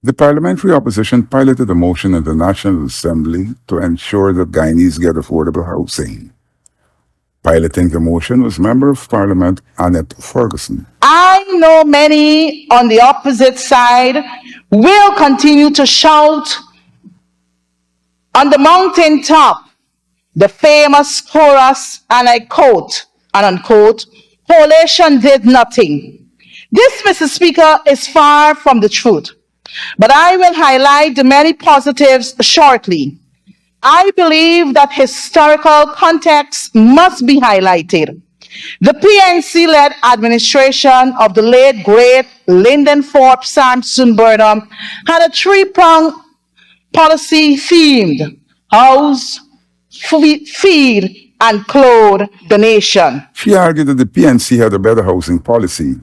The parliamentary opposition piloted a motion in the National Assembly to ensure that Guyanese get affordable housing. Piloting the motion was Member of Parliament Annette Ferguson. I know many on the opposite side will continue to shout on the mountaintop the famous chorus, and I quote and unquote, "Coalition did nothing." This, Mr. Speaker, is far from the truth, but I will highlight the many positives shortly. I believe that historical context must be highlighted. The PNC-led administration of the late great Linden Forbes Sampson Burnham had a three-pronged policy themed: house, feed, and clothe the nation. She argued that the PNC had a better housing policy.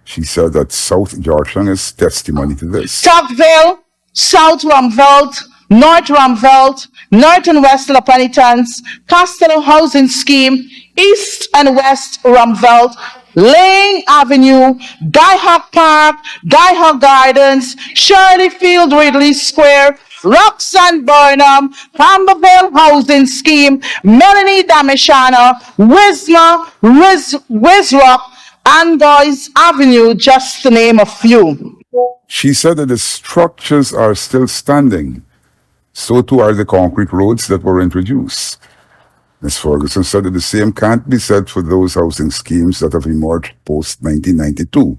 She said that South Georgetown is testimony to this. Tocqueville, South Rumveldt, North Rumveldt, North and West La Penitence, Costello Housing Scheme, East and West Rumveldt, Lane Avenue, Guyhawk Park, Guyhawk Gardens, Shirley Field Ridley Square, Roxanne Burnham, Camberville Housing Scheme, Melanie Damishana, Wisma, Wisrock, Andoy's Avenue, just to name a few. She said that the structures are still standing. So too are the concrete roads that were introduced. Ms. Ferguson said that the same can't be said for those housing schemes that have emerged post-1992.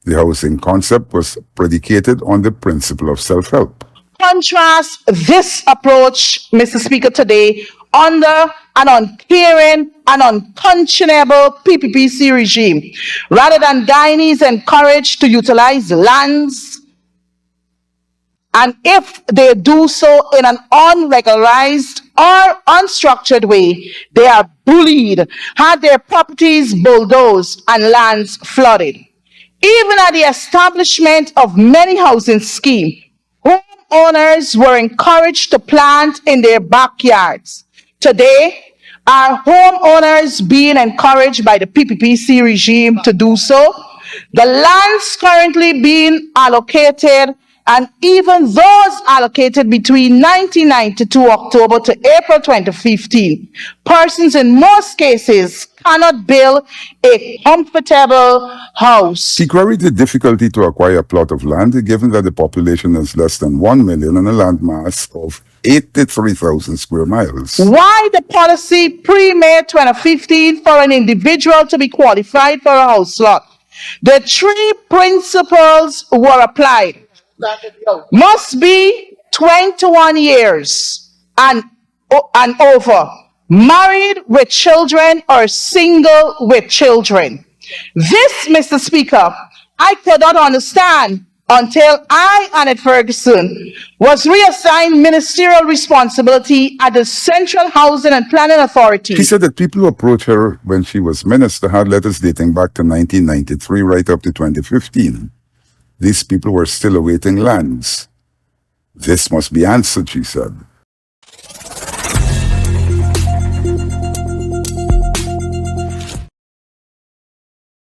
The housing concept was predicated on the principle of self-help. Contrast this approach, Mr. Speaker, today under an uncaring and unconscionable PPPC regime, rather than Guyanese encouraged to utilize lands, and if they do so in an unregularized or unstructured way, they are bullied, had their properties bulldozed and lands flooded. Even at the establishment of many housing schemes, homeowners were encouraged to plant in their backyards. Today, are homeowners being encouraged by the PPPC regime to do so? The lands currently being allocated, and even those allocated between 1992 October to April 2015, persons in most cases cannot build a comfortable house. She queried the difficulty to acquire a plot of land, given that the population is less than 1 million and a land mass of 83,000 square miles. Why the policy pre-May 2015 for an individual to be qualified for a house lot? The three principles were applied. Must be 21 years and over, married with children or single with children. This, Mr. Speaker, I could not understand until I, Annette Ferguson, was reassigned ministerial responsibility at the Central Housing and Planning Authority. She said that people who approached her when she was minister had letters dating back to 1993 right up to 2015. These people were still awaiting lands. This must be answered, she said.